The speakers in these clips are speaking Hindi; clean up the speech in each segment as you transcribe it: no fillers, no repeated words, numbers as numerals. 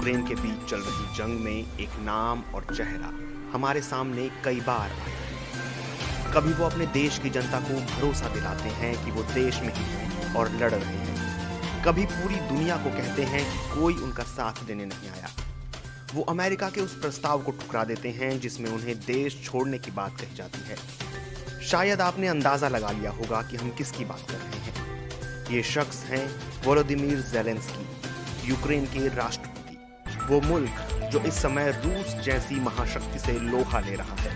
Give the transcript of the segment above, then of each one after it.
यूक्रेन के बीच चल रही जंग में एक नाम और चेहरा हमारे सामने कई बार आया है। कभी वो अपने देश की जनता को भरोसा दिलाते हैं कि वो देश में ही हैं और लड़ रहे हैं। कभी पूरी दुनिया को कहते हैं कि कोई उनका साथ देने नहीं आया। वो अमेरिका के उस प्रस्ताव को ठुकरा देते हैं जिसमें उन्हें देश छोड़ने की बात कही जाती है। शायद आपने अंदाजा लगा लिया होगा कि हम किसकी बात कर रहे हैं। ये शख्स हैं वोलोदिमीर ज़ेलेंस्की, यूक्रेन के राष्ट्रपति। वो मुल्क जो इस समय रूस जैसी महाशक्ति से लोहा ले रहा है।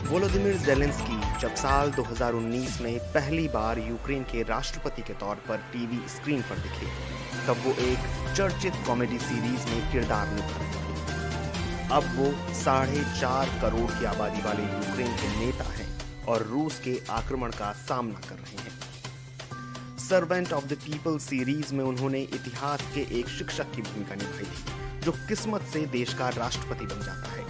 वोलोदिमीर ज़ेलेंस्की जब साल 2019 में पहली बार यूक्रेन के राष्ट्रपति के तौर पर टीवी स्क्रीन पर दिखे, तब वो एक चर्चित कॉमेडी सीरीज में किरदार निभा रहे थे। अब वो 4.5 करोड़ की आबादी वाले यूक्रेन के नेता हैं और रूस के आक्रमण का सामना कर रहे हैं। Servant of the people series में उन्होंने इतिहास के एक शिक्षक की भूमिका निभाई थी जो किस्मत से देश का राष्ट्रपति बन जाता है।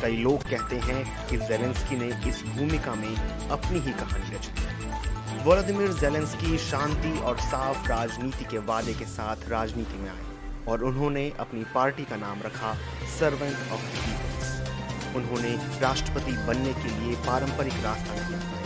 कई लोग कहते हैं कि ज़ेलेंस्की ने इस भूमिका में अपनी ही कहानी रची थी। वोलोदिमीर ज़ेलेंस्की शांति और साफ राजनीति के वादे के साथ राजनीति में आए और उन्होंने अपनी पार्टी का नाम रखा सर्वेंट ऑफ द पीपल्स। उन्होंने राष्ट्रपति बनने के लिए पारंपरिक रास्ता नहीं अपनाया।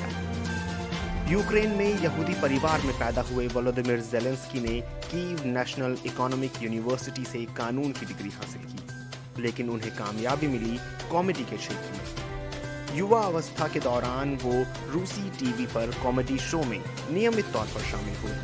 यूक्रेन में यहूदी परिवार में पैदा हुए वोलोदिमीर ज़ेलेंस्की ने कीव नेशनल इकोनॉमिक यूनिवर्सिटी से कानून की डिग्री हासिल की, लेकिन उन्हें कामयाबी मिली कॉमेडी के क्षेत्र में। युवा अवस्था के दौरान वो रूसी टीवी पर कॉमेडी शो में नियमित तौर पर शामिल हुए।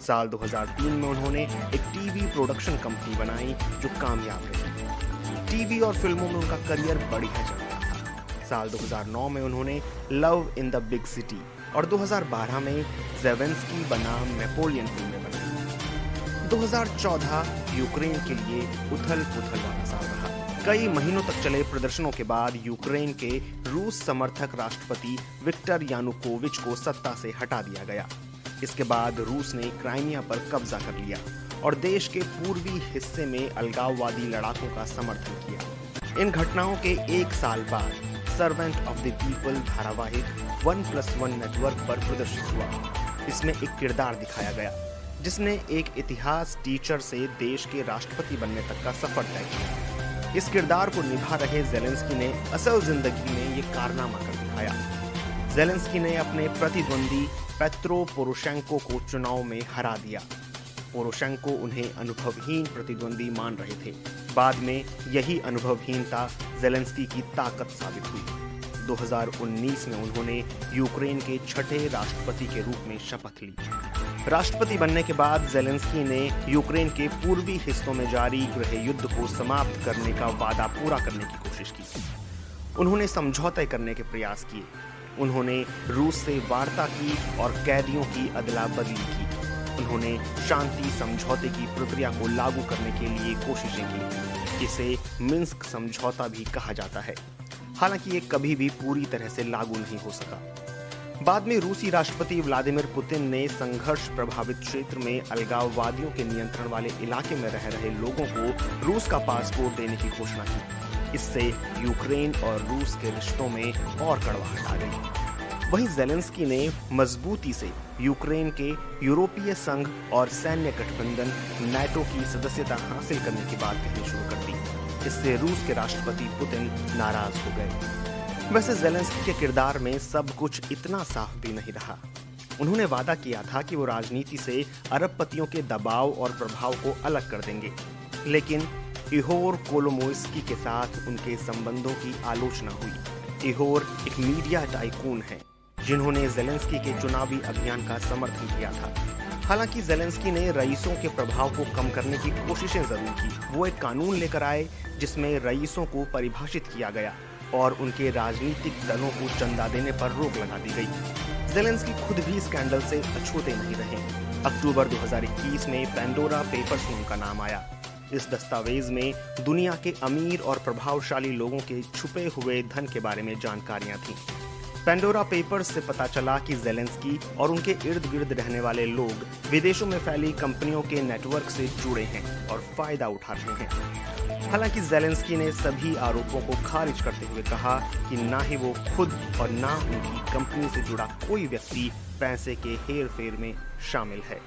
साल 2003 में उन्होंने एक टीवी प्रोडक्शन कंपनी बनाई जो कामयाब रही। टीवी और फिल्मों में उनका करियर बढ़िया चल रहा था। साल 2009 में उन्होंने love in the big city और 2012 में ज़ेलेंस्की बनाम नेपोलियन फिल्में बनाई। 2014 यूक्रेन के लिए उथल-पुथल वाला साल रहा। कई महीनों तक चले प्रदर्शनों के बाद यूक्रेन के रूस समर्थक राष्ट्रपति विक्टर यानुकोविच को सत्ता से हटा दिया गया। इसके बाद रूस ने क्राइमिया पर कब्जा कर लिया और देश के पूर्वी हिस्से में अलगाववादी लड़ाकों का समर्थन किया। इन घटनाओं के एक साल बाद सर्वेंट ऑफ द पीपल धारावाहिक 1+1 नेटवर्क पर प्रदर्शित हुआ। इसमें एक किरदार दिखाया गया जिसने एक इतिहास टीचर से देश के राष्ट्रपति बनने तक का सफर तय किया। इस किरदार को निभा रहे ज़ेलेंस्की ने असल जिंदगी में ये कारनामा कर दिखाया। ज़ेलेंस्की ने अपने प्रतिद्वंदी पेत्रो पोरोशेंको को चुनाव में हरा दिया। पोरोशेंको उन्हें अनुभवहीन प्रतिद्वंदी मान रहे थे। बाद में यही अनुभवहीनता ज़ेलेंस्की की ताकत साबित हुई। 2019 में उन्होंने यूक्रेन के छठे राष्ट्रपति के रूप में शपथ ली। राष्ट्रपति बनने के बाद ज़ेलेंस्की ने यूक्रेन के पूर्वी हिस्सों में जारी गृह युद्ध को समाप्त करने का वादा पूरा करने की कोशिश की। उन्होंने समझौते करने के प्रयास किए। उन्होंने रूस से वार्ता की और कैदियों की अदला बदली की। उन्होंने शांति समझौते की प्रक्रिया को लागू करने के लिए कोशिशें की। इसे मिन्स्क समझौता भी कहा जाता है। हालांकि ये कभी भी पूरी तरह से लागू नहीं हो सका। बाद में रूसी राष्ट्रपति व्लादिमीर पुतिन ने संघर्ष प्रभावित क्षेत्र में अलगाववादियों के नियंत्रण वाले इलाके में रह रहे लोगों को रूस का पासपोर्ट देने की घोषणा की। इससे यूक्रेन और रूस के रिश्तों में और कड़वाहट आ गई। वहीं ज़ेलेंस्की ने मजबूती से यूक्रेन के यूरोपीय संघ और सैन्य गठबंधन नाटो की सदस्यता हासिल करने की बात कहनी शुरू कर दी। इससे रूस के राष्ट्रपति पुतिन नाराज हो गए। वैसे ज़ेलेंस्की के किरदार में सब कुछ इतना साफ भी नहीं रहा। उन्होंने वादा किया था कि वो राजनीति से अरबपतियों के दबाव और प्रभाव को अलग कर देंगे, लेकिन इहोर कोलोमोइस्की के साथ उनके संबंधों की आलोचना हुई। इहोर एक मीडिया टाइकून है जिन्होंने ज़ेलेंस्की के चुनावी अभियान का समर्थन किया था। हालांकि ज़ेलेंस्की ने रईसों के प्रभाव को कम करने की कोशिशें जरूर की। वो एक कानून लेकर आए जिसमें रईसों को परिभाषित किया गया और उनके राजनीतिक दलों को चंदा देने पर रोक लगा दी गई। ज़ेलेंस्की खुद भी स्कैंडल से अछूते नहीं रहे। अक्टूबर 2021 में पेंडोरा पेपर्स में उनका नाम आया। इस दस्तावेज में दुनिया के अमीर और प्रभावशाली लोगों के छुपे हुए धन के बारे में जानकारियां थीं। पेंडोरा पेपर्स से पता चला कि ज़ेलेंस्की और उनके इर्द गिर्द रहने वाले लोग विदेशों में फैली कंपनियों के नेटवर्क से जुड़े हैं और फायदा उठा रहे हैं। हालांकि ज़ेलेंस्की ने सभी आरोपों को खारिज करते हुए कहा कि ना ही वो खुद और ना उनकी कंपनी से जुड़ा कोई व्यक्ति पैसे के हेर फेर में शामिल है।